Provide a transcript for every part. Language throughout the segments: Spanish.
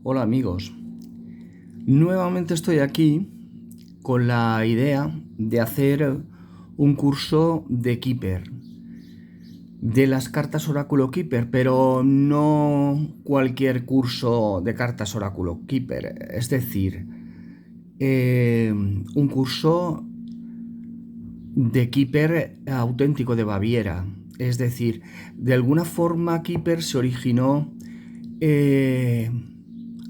Hola amigos, nuevamente estoy aquí con la idea de hacer un curso de Keeper, de las cartas Oráculo Keeper, pero no cualquier curso de cartas Oráculo Keeper, es decir, un curso de Keeper auténtico de Baviera. Es decir, de alguna forma Keeper se originó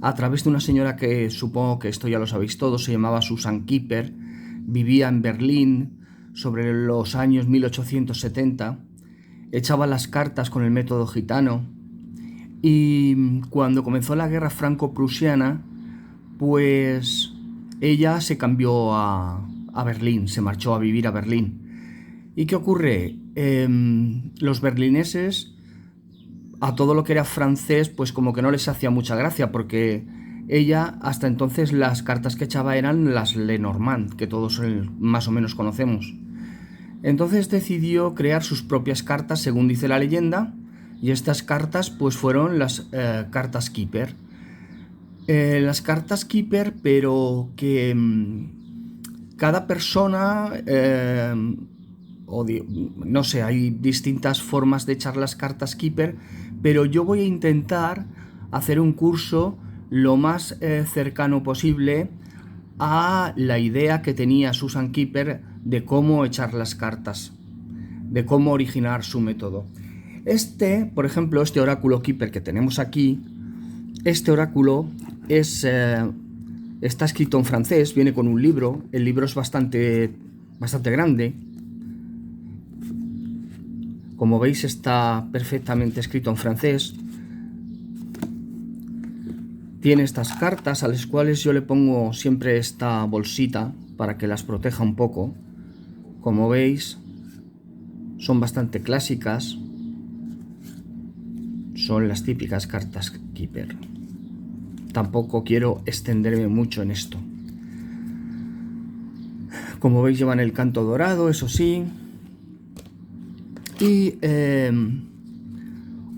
a través de una señora que supongo que esto ya lo sabéis todos, se llamaba Susan Keeper, vivía en Berlín sobre los años 1870, echaba las cartas con el método gitano y cuando comenzó la guerra franco-prusiana, pues ella se cambió a Berlín, se marchó a vivir a Berlín. ¿Y qué ocurre? Los berlineses a todo lo que era francés pues como que no les hacía mucha gracia porque ella hasta entonces las cartas que echaba eran las Lenormand, que todos más o menos conocemos. Entonces decidió crear sus propias cartas según dice la leyenda y estas cartas pues fueron las cartas Keeper. Las cartas Keeper pero que cada persona no sé, hay distintas formas de echar las cartas Keeper, pero yo voy a intentar hacer un curso lo más cercano posible a la idea que tenía Susan Keeper de cómo echar las cartas, de cómo originar su método. Por ejemplo, este oráculo Keeper que tenemos aquí, este oráculo está escrito en francés, viene con un libro, el libro es bastante grande. Como veis está perfectamente escrito en francés. Tiene estas cartas a las cuales yo le pongo siempre esta bolsita para que las proteja un poco. Como veis son bastante clásicas. Son las típicas cartas Keeper. Tampoco quiero extenderme mucho en esto. Como veis llevan el canto dorado, eso sí. Y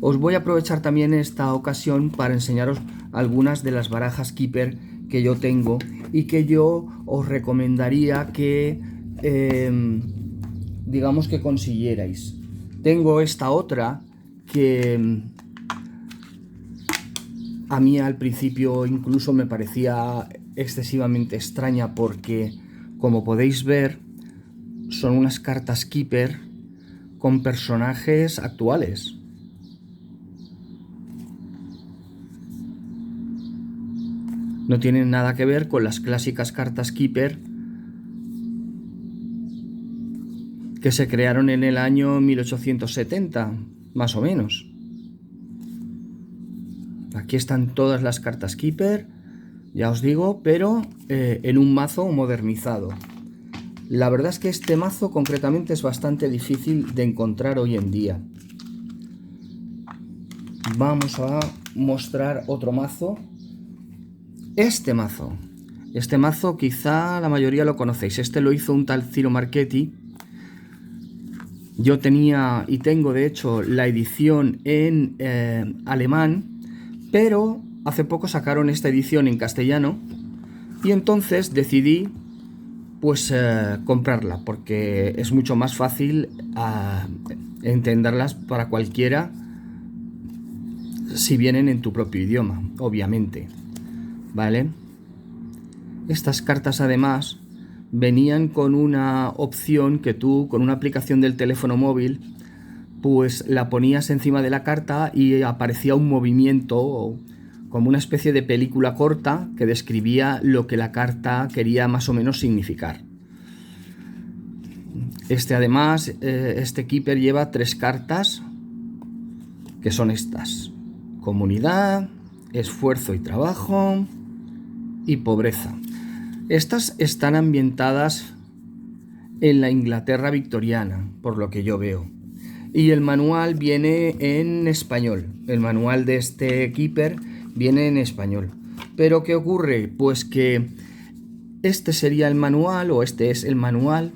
os voy a aprovechar también esta ocasión para enseñaros algunas de las barajas Keeper que yo tengo y que yo os recomendaría que digamos que consiguierais. Tengo esta otra que a mí al principio incluso me parecía excesivamente extraña porque, como podéis ver, son unas cartas Keeper con personajes actuales. No tienen nada que ver con las clásicas cartas Keeper que se crearon en el año 1870, más o menos. Aquí están todas las cartas Keeper, ya os digo, pero en un mazo modernizado. La verdad es que este mazo concretamente es bastante difícil de encontrar hoy en día. Vamos a mostrar otro mazo. Este mazo quizá la mayoría lo conocéis. Este lo hizo un tal Ciro Marchetti. Yo tenía y tengo de hecho la edición en alemán, pero hace poco sacaron esta edición en castellano y entonces decidí pues comprarla porque es mucho más fácil entenderlas para cualquiera si vienen en tu propio idioma, obviamente, ¿vale? Estas cartas además venían con una opción que tú, con una aplicación del teléfono móvil, pues la ponías encima de la carta y aparecía un movimiento como una especie de película corta que describía lo que la carta quería más o menos significar. Además, este Keeper lleva 3 cartas que son estas: comunidad, esfuerzo y trabajo y pobreza. Estas están ambientadas en la Inglaterra victoriana, por lo que yo veo. Y el manual viene en español. El manual de este Keeper viene en español. Pero ¿qué ocurre? Pues que este sería el manual, o este es el manual.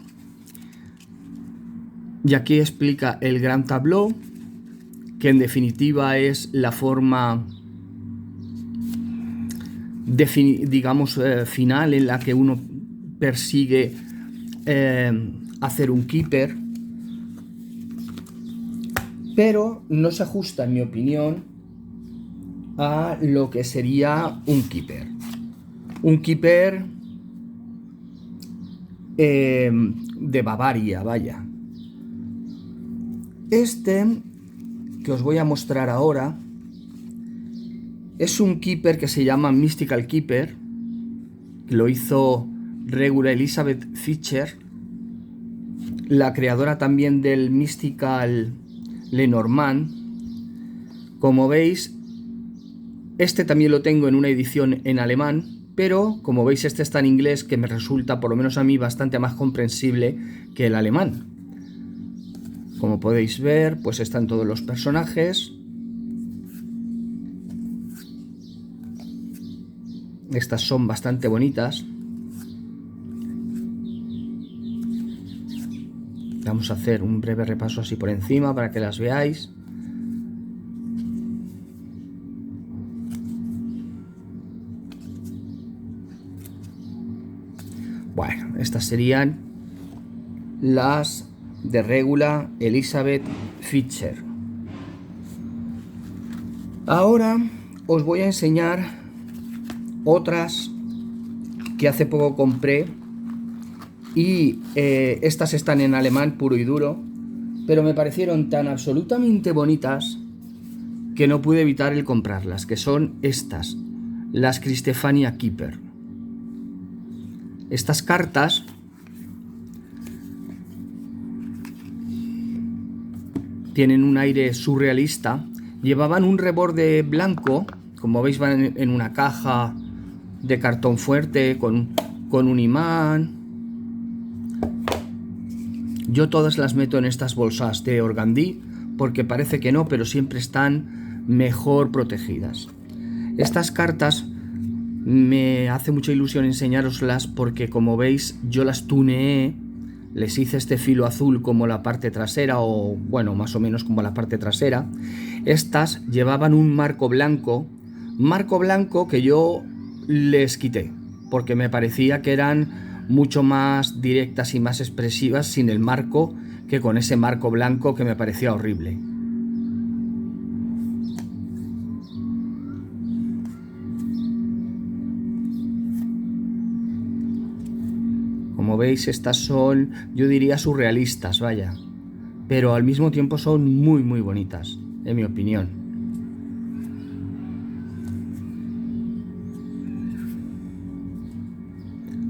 Y aquí explica el gran tableau, que en definitiva es la forma digamos, final en la que uno persigue hacer un keeper, pero no se ajusta, en mi opinión, a lo que sería un keeper. Un keeper de Bavaria, vaya. Este que os voy a mostrar ahora es un keeper que se llama Mystical Keeper. Lo hizo Regula Elizabeth Fischer, la creadora también del Mystical Lenormand. Como veis, este también lo tengo en una edición en alemán, pero como veis este está en inglés, que me resulta, por lo menos a mí, bastante más comprensible que el alemán. Como podéis ver, pues están todos los personajes. Estas son bastante bonitas. Vamos a hacer un breve repaso así por encima para que las veáis. Bueno, estas serían las de Regula Elizabeth Fischer. Ahora os voy a enseñar otras que hace poco compré y estas están en alemán puro y duro, pero me parecieron tan absolutamente bonitas que no pude evitar el comprarlas, que son estas, las Christephania Keeper. Estas cartas tienen un aire surrealista, llevaban un reborde blanco, como veis van en una caja de cartón fuerte con un imán. Yo todas las meto en estas bolsas de organdí porque parece que no, pero siempre están mejor protegidas. Estas cartas me hace mucha ilusión enseñároslas porque, como veis, yo las tuneé, les hice este filo azul como la parte trasera, o bueno, más o menos como la parte trasera. Estas llevaban un marco blanco que yo les quité porque me parecía que eran mucho más directas y más expresivas sin el marco que con ese marco blanco que me parecía horrible. Como veis, estas son, yo diría, surrealistas, vaya, pero al mismo tiempo son muy muy bonitas, en mi opinión.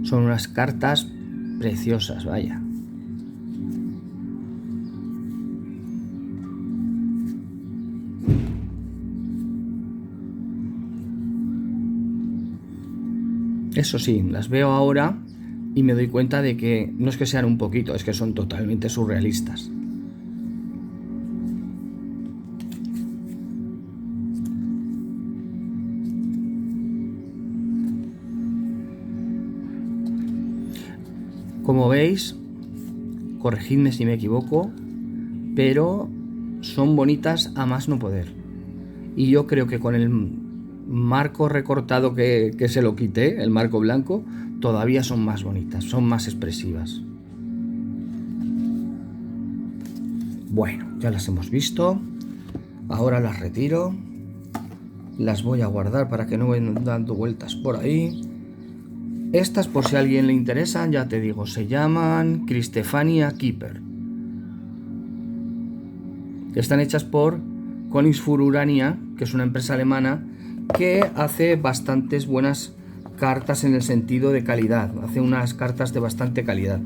Son unas cartas preciosas, vaya. Eso sí, las veo ahora y me doy cuenta de que no es que sean un poquito, es que son totalmente surrealistas. Como veis, corregidme si me equivoco, pero son bonitas a más no poder. Y yo creo que con el marco recortado que se lo quité, el marco blanco, todavía son más bonitas, son más expresivas. Bueno, ya las hemos visto. Ahora las retiro. Las voy a guardar para que no vayan dando vueltas por ahí. Estas, por si a alguien le interesan, ya te digo, se llaman Christephania Keeper. Están hechas por Königsfurt Urania, que es una empresa alemana que hace bastantes buenas cartas en el sentido de calidad. Hace unas cartas de bastante calidad.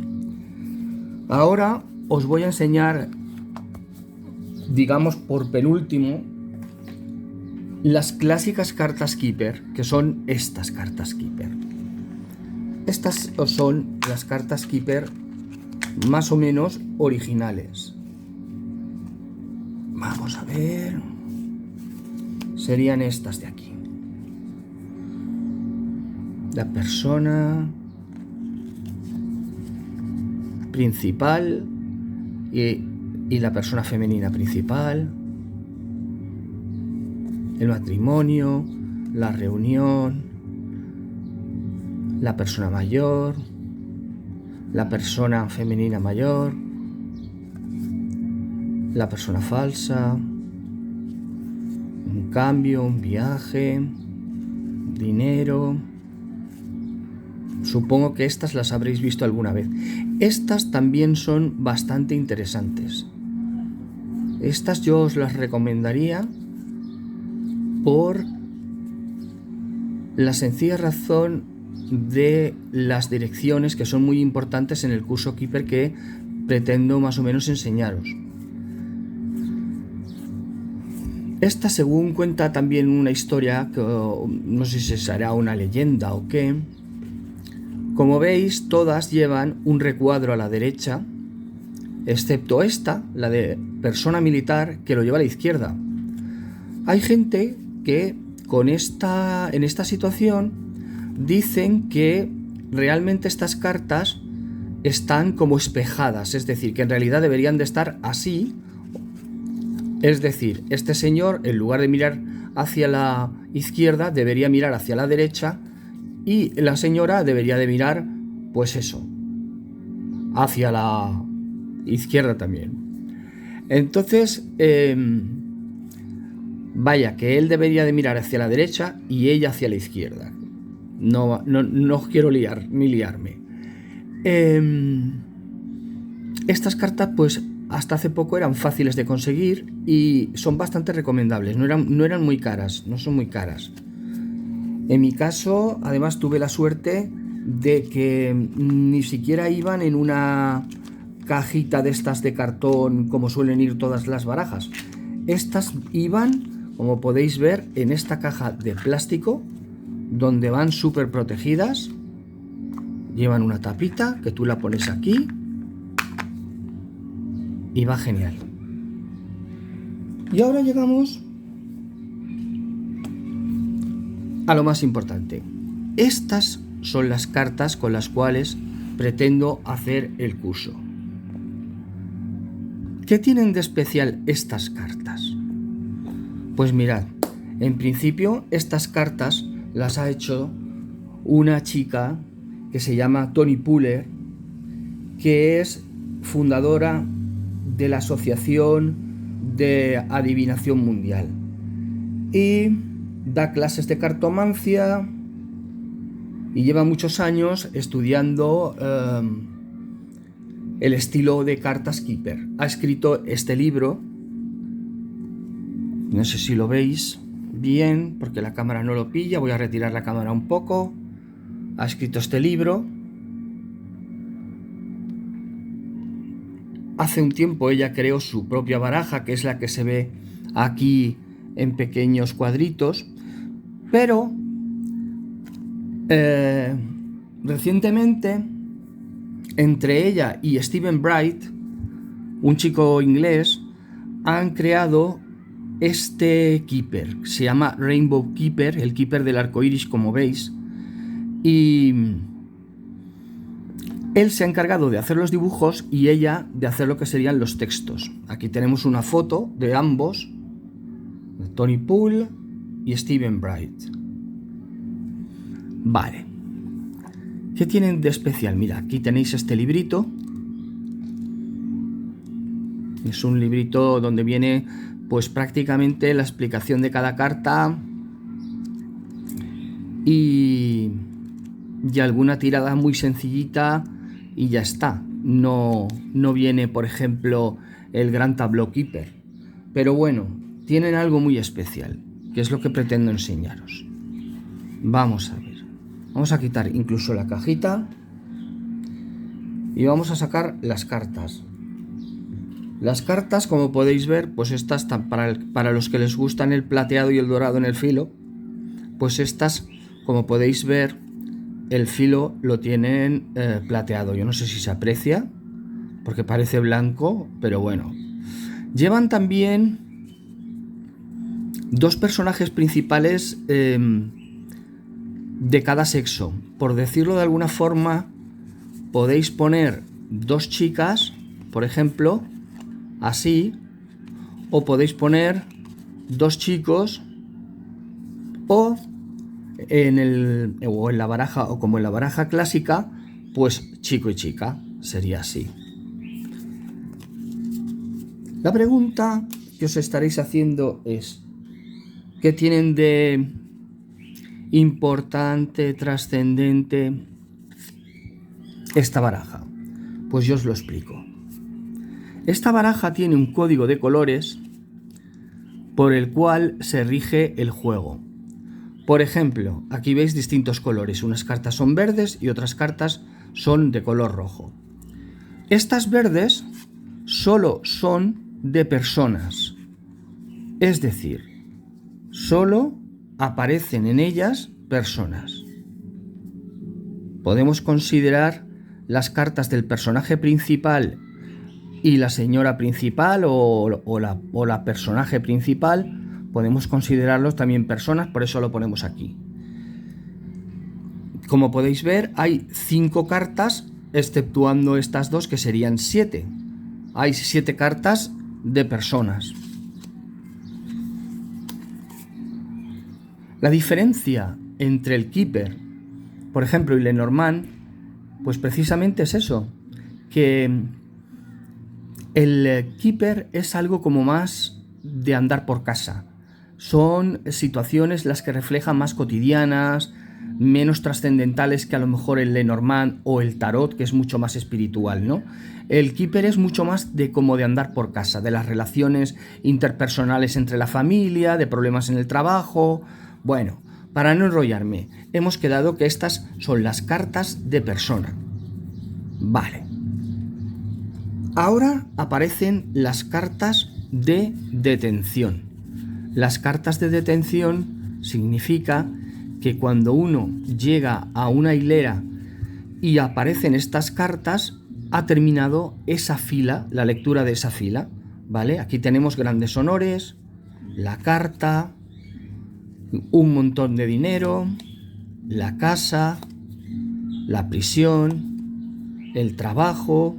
Ahora os voy a enseñar, digamos por penúltimo, las clásicas cartas Keeper, que son estas cartas Keeper. Estas son las cartas Keeper más o menos originales. Vamos a ver. Serían estas de aquí. La persona principal y la persona femenina principal. El matrimonio, la reunión, la persona mayor, la persona femenina mayor, la persona falsa, un cambio, un viaje, dinero. Supongo que estas las habréis visto alguna vez. Estas también son bastante interesantes. Estas yo os las recomendaría por la sencilla razón de las direcciones, que son muy importantes en el curso Keeper que pretendo más o menos enseñaros. Esta, según cuenta también una historia, que no sé si será una leyenda o qué, como veis, todas llevan un recuadro a la derecha, excepto esta, la de persona militar, que lo lleva a la izquierda. Hay gente que en esta situación dicen que realmente estas cartas están como espejadas, es decir, que en realidad deberían de estar así. Es decir, este señor, en lugar de mirar hacia la izquierda, debería mirar hacia la derecha, y la señora debería de mirar, pues eso, hacia la izquierda también. Entonces, vaya, que él debería de mirar hacia la derecha y ella hacia la izquierda. No quiero liarme. Estas cartas, pues, hasta hace poco eran fáciles de conseguir y son bastante recomendables. No eran muy caras, no son muy caras. En mi caso, además, tuve la suerte de que ni siquiera iban en una cajita de estas de cartón como suelen ir todas las barajas. Estas iban, como podéis ver, en esta caja de plástico, donde van súper protegidas. Llevan una tapita que tú la pones aquí y va genial. Y ahora llegamos a lo más importante. Estas son las cartas con las cuales pretendo hacer el curso. ¿Qué tienen de especial estas cartas? Pues mirad, en principio estas cartas las ha hecho una chica que se llama Toni Puller, que es fundadora de la Asociación de Adivinación Mundial y da clases de cartomancia y lleva muchos años estudiando el estilo de cartas Keeper. Ha escrito este libro, no sé si lo veis bien porque la cámara no lo pilla, voy a retirar la cámara un poco. Ha escrito este libro. Hace un tiempo ella creó su propia baraja, que es la que se ve aquí en pequeños cuadritos, pero recientemente entre ella y Stephen Bright, un chico inglés, han creado este Keeper. Se llama Rainbow Keeper, el Keeper del arco iris, como veis, y él se ha encargado de hacer los dibujos y ella de hacer lo que serían los textos. Aquí tenemos una foto de ambos, de Toni Puller y Stephen Bright. Vale. ¿Qué tienen de especial? Mira, aquí tenéis este librito. Es un librito donde viene pues prácticamente la explicación de cada carta y alguna tirada muy sencillita y ya está. No viene, por ejemplo, el gran tableau Keeper. Pero bueno, tienen algo muy especial, que es lo que pretendo enseñaros. Vamos a ver. Vamos a quitar incluso la cajita y vamos a sacar las cartas. Las cartas, como podéis ver, pues estas para los que les gustan el plateado y el dorado en el filo, pues estas, como podéis ver, el filo lo tienen plateado. Yo no sé si se aprecia porque parece blanco, pero bueno. Llevan también dos personajes principales de cada sexo. Por decirlo de alguna forma, podéis poner dos chicas, por ejemplo, así, o podéis poner dos chicos, o o en la baraja, o como en la baraja clásica, pues chico y chica, sería así. La pregunta que os estaréis haciendo es: ¿qué tienen de importante, trascendente esta baraja? Pues yo os lo explico. Esta baraja tiene un código de colores por el cual se rige el juego. Por ejemplo, aquí veis distintos colores. Unas cartas son verdes y otras cartas son de color rojo. Estas verdes solo son de personas. Es decir, solo aparecen en ellas personas. Podemos considerar las cartas del personaje principal y la señora principal o la personaje principal, podemos considerarlos también personas, por eso lo ponemos aquí. Como podéis ver, hay 5 cartas, exceptuando estas dos, que serían 7. Hay 7 cartas de personas. La diferencia entre el Keeper, por ejemplo, y Lenormand, pues precisamente es eso, que el Keeper es algo como más de andar por casa. Son situaciones las que reflejan más cotidianas, menos trascendentales que a lo mejor el Lenormand o el Tarot, que es mucho más espiritual, ¿no? El Keeper es mucho más de como de andar por casa, de las relaciones interpersonales entre la familia, de problemas en el trabajo. Bueno, para no enrollarme, hemos quedado que estas son las cartas de persona. Vale. Ahora aparecen las cartas de detención. Las cartas de detención significa que cuando uno llega a una hilera y aparecen estas cartas, ha terminado esa fila, la lectura de esa fila, ¿vale? Aquí tenemos grandes honores, la carta, un montón de dinero, la casa, la prisión, el trabajo,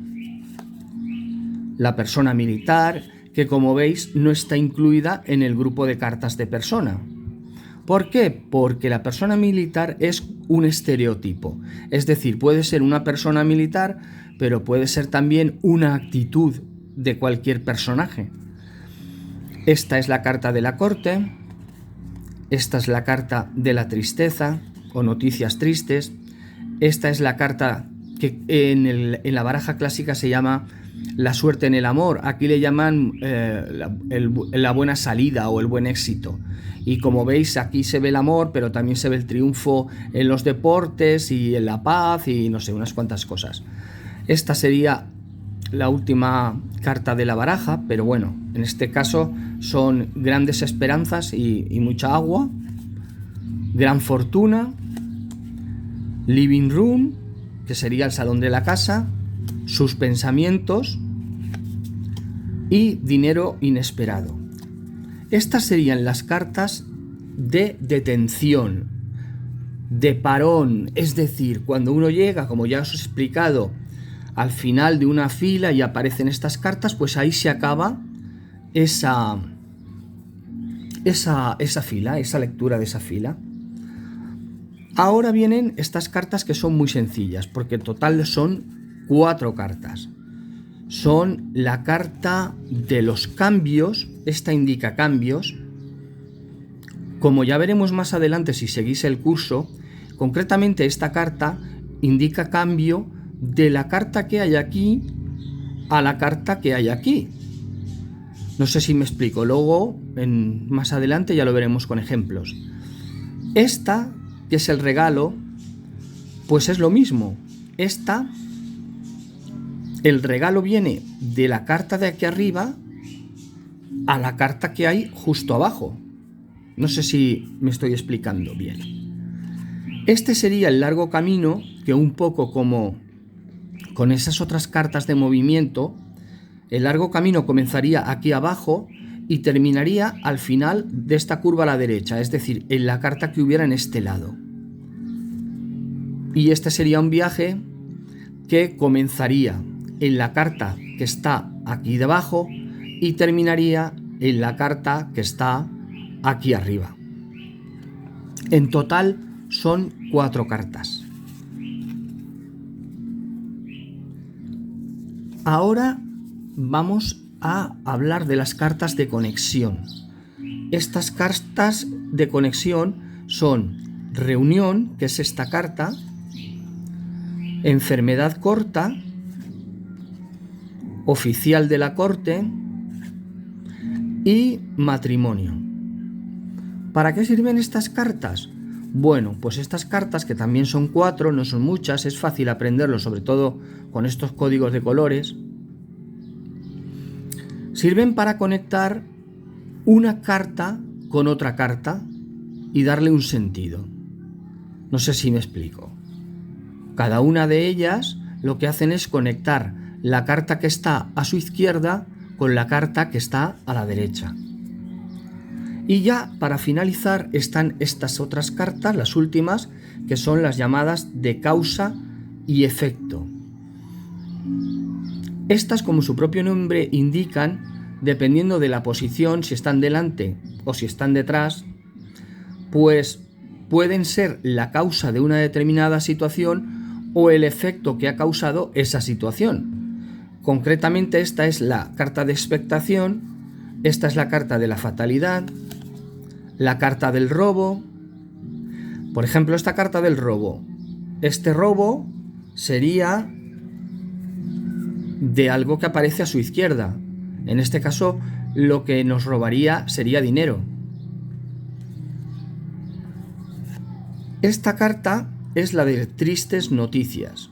la persona militar, que como veis no está incluida en el grupo de cartas de persona. ¿Por qué? Porque la persona militar es un estereotipo. Es decir, puede ser una persona militar, pero puede ser también una actitud de cualquier personaje. Esta es la carta de la corte, esta es la carta de la tristeza o noticias tristes, esta es la carta que en la baraja clásica se llama la suerte en el amor. Aquí le llaman la buena salida o el buen éxito. Y como veis, aquí se ve el amor, pero también se ve el triunfo en los deportes y en la paz y no sé, unas cuantas cosas. Esta sería la última carta de la baraja, pero bueno, en este caso son grandes esperanzas y mucha agua, gran fortuna, living room, que sería el salón de la casa, sus pensamientos y dinero inesperado. Estas serían las cartas de detención, de parón, es decir, cuando uno llega, como ya os he explicado, al final de una fila y aparecen estas cartas, pues ahí se acaba esa fila, esa lectura de esa fila. Ahora vienen estas cartas que son muy sencillas, porque en total son 4 cartas. Son la carta de los cambios, esta indica cambios. Como ya veremos más adelante si seguís el curso, concretamente esta carta indica cambio de la carta que hay aquí a la carta que hay aquí. No sé si me explico, luego más adelante ya lo veremos con ejemplos. Esta, que es el regalo, pues es lo mismo. El regalo viene de la carta de aquí arriba a la carta que hay justo abajo. No sé si me estoy explicando bien. Este sería el largo camino que, un poco como con esas otras cartas de movimiento, el largo camino comenzaría aquí abajo y terminaría al final de esta curva a la derecha, es decir, en la carta que hubiera en este lado. Y este sería un viaje que comenzaría en la carta que está aquí debajo y terminaría en la carta que está aquí arriba. En total son 4 cartas. Ahora vamos a hablar de las cartas de conexión. Estas cartas de conexión son reunión, que es esta carta, enfermedad corta, oficial de la corte y matrimonio. ¿Para qué sirven estas cartas? Bueno, pues estas cartas, que también son 4, no son muchas, es fácil aprenderlo, sobre todo con estos códigos de colores, sirven para conectar una carta con otra carta y darle un sentido. No sé si me explico. Cada una de ellas lo que hacen es conectar la carta que está a su izquierda con la carta que está a la derecha. Y ya para finalizar están estas otras cartas, las últimas, que son las llamadas de causa y efecto. Estas, como su propio nombre indican, dependiendo de la posición, si están delante o si están detrás, pues pueden ser la causa de una determinada situación o el efecto que ha causado esa situación. Concretamente, esta es la carta de expectación, esta es la carta de la fatalidad, la carta del robo. Por ejemplo, esta carta del robo. Este robo sería de algo que aparece a su izquierda. En este caso, lo que nos robaría sería dinero. Esta carta es la de tristes noticias.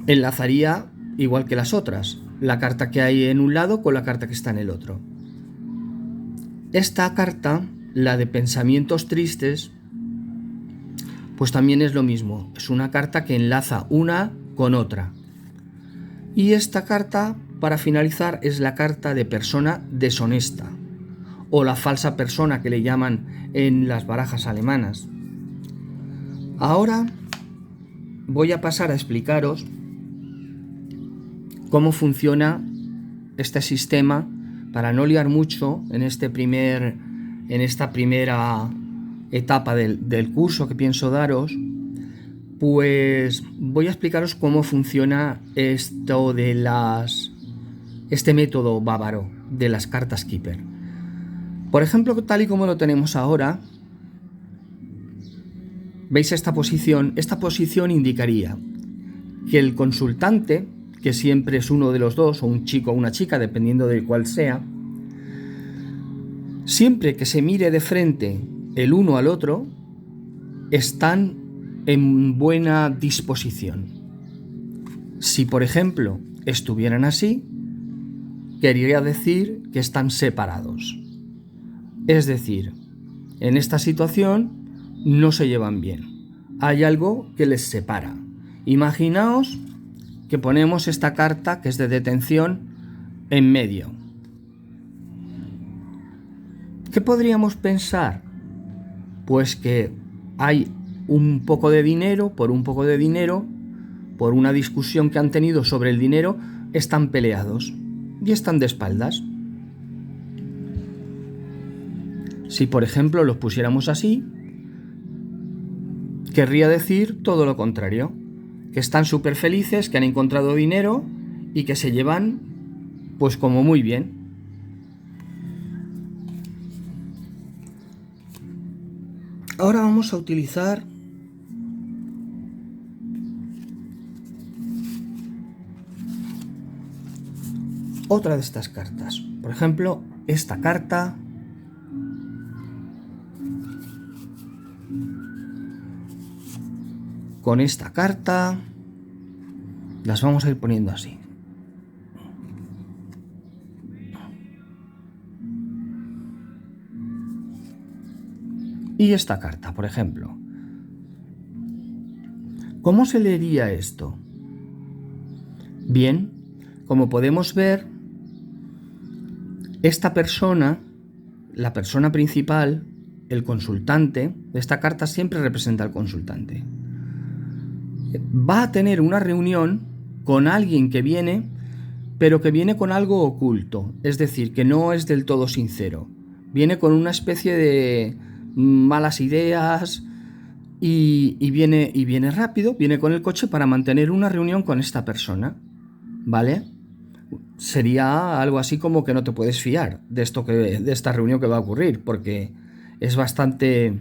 Enlazaría, igual que las otras, la carta que hay en un lado con la carta que está en el otro. Esta carta, la de pensamientos tristes, pues también es lo mismo. Es una carta que enlaza una con otra. Y esta carta, para finalizar, es la carta de persona deshonesta, o la falsa persona, que le llaman en las barajas alemanas. Ahora voy a pasar a explicaros cómo funciona este sistema, para no liar mucho en esta primera etapa del curso que pienso daros. Pues voy a explicaros cómo funciona esto de este método bávaro de las cartas Keeper. Por ejemplo, tal y como lo tenemos ahora, ¿veis esta posición? Esta posición indicaría que el consultante, que siempre es uno de los dos, o un chico o una chica, dependiendo de cuál sea, siempre que se mire de frente el uno al otro, están en buena disposición. Si, por ejemplo, estuvieran así, querría decir que están separados. Es decir, en esta situación no se llevan bien. Hay algo que les separa. Imaginaos que ponemos esta carta, que es de detención, en medio. ¿Qué podríamos pensar? Pues que hay un poco de dinero, por una discusión que han tenido sobre el dinero, están peleados y están de espaldas. Si, por ejemplo, los pusiéramos así, querría decir todo lo contrario, que están súper felices, que han encontrado dinero y que se llevan, pues, como muy bien. Ahora vamos a utilizar otra de estas cartas. Por ejemplo, esta carta. Con esta carta las vamos a ir poniendo así. Y esta carta, por ejemplo. ¿Cómo se leería esto? Bien, como podemos ver, esta persona, la persona principal, el consultante, esta carta siempre representa al consultante. Va a tener una reunión con alguien que viene, pero que viene con algo oculto, es decir, que no es del todo sincero. Viene con una especie malas ideas y viene rápido, viene con el coche para mantener una reunión con esta persona, ¿vale? Sería algo así como que no te puedes fiar de esta reunión que va a ocurrir, porque es bastante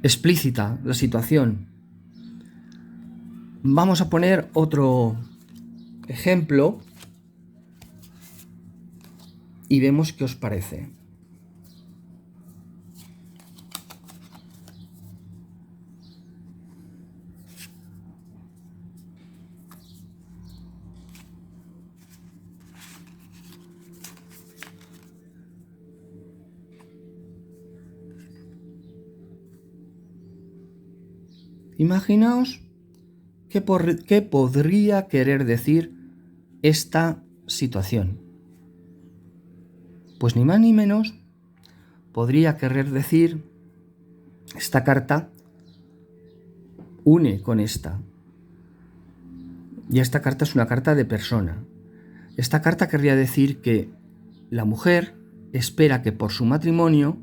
explícita la situación. Vamos a poner otro ejemplo y vemos qué os parece. Imaginaos qué podría querer decir esta situación. Pues ni más ni menos podría querer decir, esta carta une con esta. Y esta carta es una carta de persona. Esta carta querría decir que la mujer espera que por su matrimonio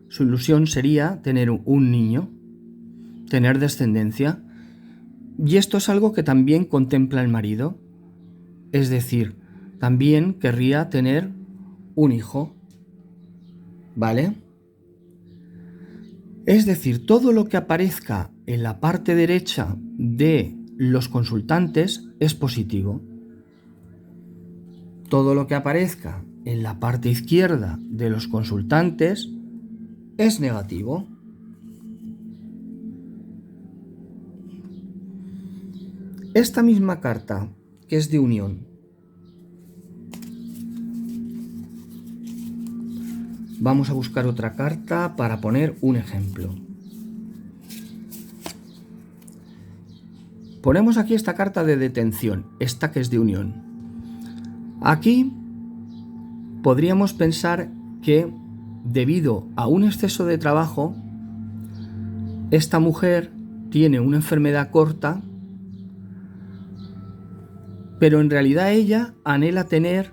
su ilusión sería tener un niño, tener descendencia. Y esto es algo que también contempla el marido. Es decir, también querría tener un hijo. ¿Vale? Es decir, todo lo que aparezca en la parte derecha de los consultantes es positivo. Todo lo que aparezca en la parte izquierda de los consultantes es negativo. Esta misma carta, que es de unión, vamos a buscar otra carta para poner un ejemplo. Ponemos aquí esta carta de detención, esta que es de unión. Aquí podríamos pensar que debido a un exceso de trabajo, esta mujer tiene una enfermedad corta, pero en realidad ella anhela tener,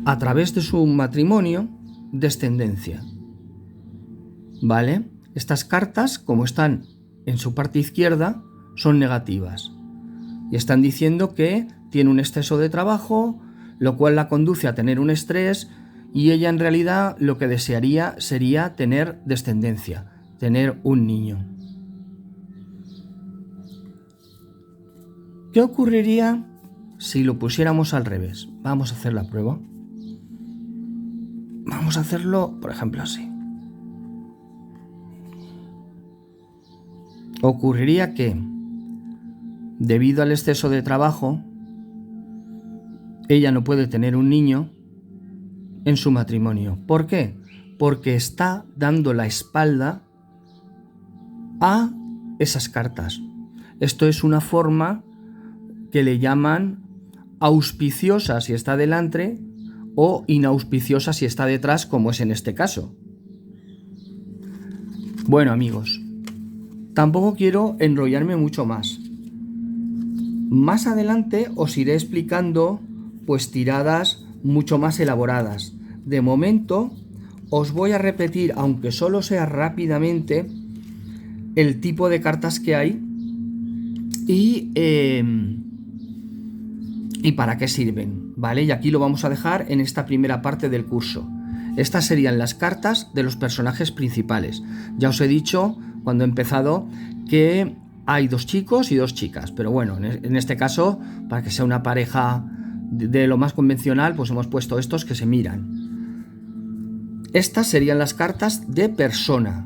a través de su matrimonio, descendencia. ¿Vale? Estas cartas, como están en su parte izquierda, son negativas y están diciendo que tiene un exceso de trabajo, lo cual la conduce a tener un estrés, y ella en realidad lo que desearía sería tener descendencia, tener un niño. ¿Qué ocurriría si lo pusiéramos al revés? Vamos a hacer la prueba. Vamos a hacerlo, por ejemplo, así. Ocurriría que, debido al exceso de trabajo, ella no puede tener un niño en su matrimonio. ¿Por qué? Porque está dando la espalda a esas cartas. Esto es una forma que le llaman auspiciosa si está delante o inauspiciosa si está detrás, como es en este caso. Bueno, amigos, tampoco quiero enrollarme mucho más. Más adelante os iré explicando pues tiradas mucho más elaboradas. De momento os voy a repetir, aunque solo sea rápidamente, el tipo de cartas que hay y para qué sirven, ¿vale? Y aquí lo vamos a dejar en esta primera parte del curso. Estas serían las cartas de los personajes principales. Ya os he dicho cuando he empezado que hay 2 chicos y 2 chicas, pero bueno, en este caso, para que sea una pareja de lo más convencional, pues hemos puesto estos que se miran. Estas serían las cartas de persona.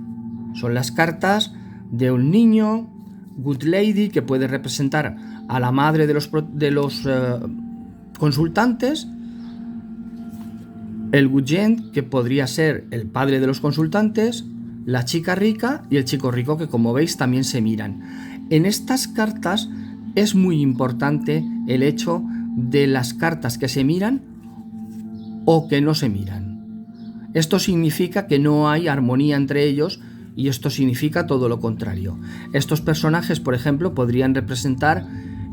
Son las cartas de un niño, Good Lady, que puede representar a la madre de los consultantes, el Good Gent, que podría ser el padre de los consultantes, la chica rica y el chico rico, que como veis también se miran. En estas cartas es muy importante el hecho de las cartas que se miran o que no se miran. Esto significa que no hay armonía entre ellos, y esto significa todo lo contrario. Estos personajes, por ejemplo, podrían representar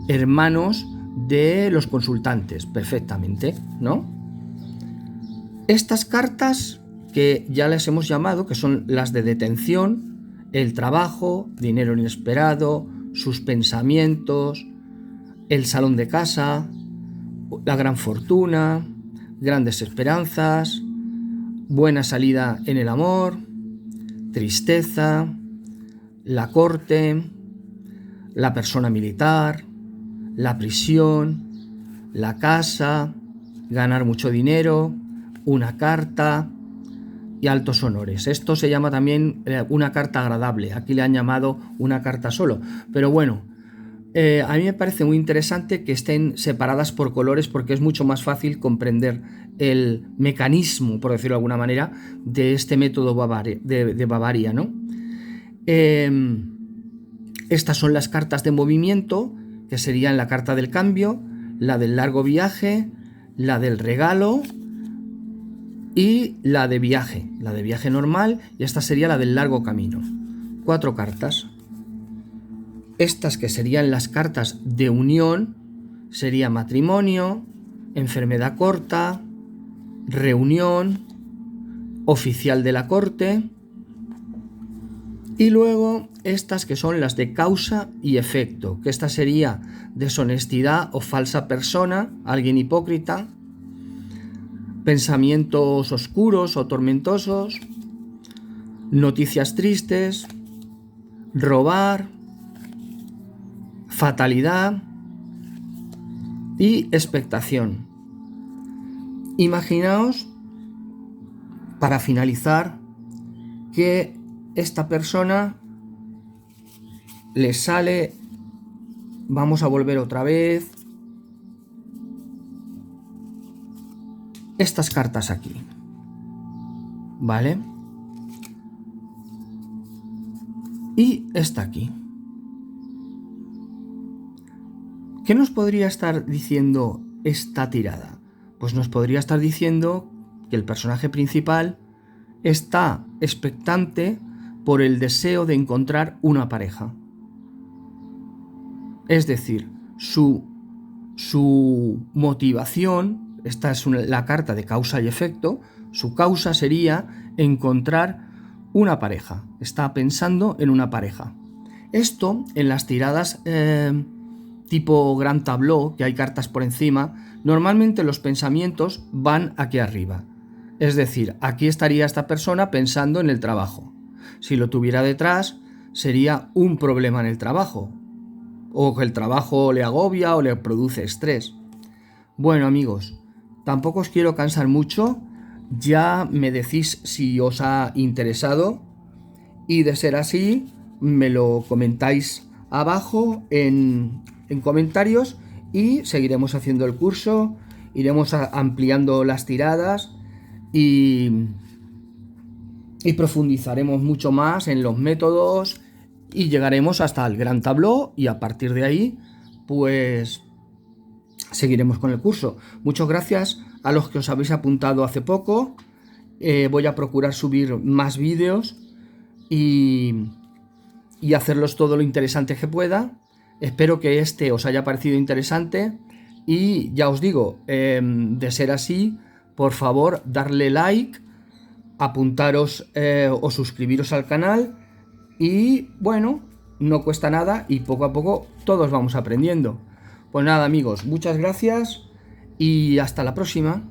hermanos de los consultantes perfectamente, ¿no? Estas cartas, que ya les hemos llamado, que son las de detención, el trabajo, dinero inesperado, sus pensamientos, el salón de casa, la gran fortuna, grandes esperanzas, buena salida en el amor, tristeza, la corte, la persona militar, la prisión, la casa, ganar mucho dinero, una carta y altos honores. Esto se llama también una carta agradable. Aquí le han llamado una carta solo. Pero bueno, a mí me parece muy interesante que estén separadas por colores porque es mucho más fácil comprender el mecanismo, por decirlo de alguna manera, de este método de Bavaria, ¿no? Estas son las cartas de movimiento, que serían la carta del cambio, la del largo viaje, la del regalo y la de viaje normal, y esta sería la del largo camino. 4 cartas. Estas, que serían las cartas de unión, sería matrimonio, enfermedad corta, reunión, oficial de la corte, y luego estas, que son las de causa y efecto, que esta sería deshonestidad o falsa persona, alguien hipócrita, pensamientos oscuros o tormentosos, noticias tristes, robar, fatalidad y expectación. Imaginaos, para finalizar, que esta persona le sale, vamos a volver otra vez, estas cartas aquí, ¿vale? Y esta aquí. ¿Qué nos podría estar diciendo esta tirada? Pues nos podría estar diciendo que el personaje principal está expectante por el deseo de encontrar una pareja. Es decir, su motivación, esta es la carta de causa y efecto, su causa sería encontrar una pareja. Está pensando en una pareja. Esto en las tiradas tipo gran tableau, que hay cartas por encima, normalmente los pensamientos van aquí arriba. Es decir, aquí estaría esta persona pensando en el trabajo. Si lo tuviera detrás, sería un problema en el trabajo, o que el trabajo le agobia o le produce estrés. Bueno, amigos, tampoco os quiero cansar mucho. Ya me decís si os ha interesado, y de ser así, me lo comentáis abajo en comentarios, y seguiremos haciendo el curso, iremos ampliando las tiradas y profundizaremos mucho más en los métodos y llegaremos hasta el gran tableau, y a partir de ahí pues seguiremos con el curso. Muchas gracias a los que os habéis apuntado hace poco. Voy a procurar subir más vídeos y hacerlos todo lo interesante que pueda. Espero que este os haya parecido interesante, y ya os digo, de ser así, por favor, darle like, apuntaros o suscribiros al canal, y bueno, no cuesta nada y poco a poco todos vamos aprendiendo. Pues nada, amigos, muchas gracias y hasta la próxima.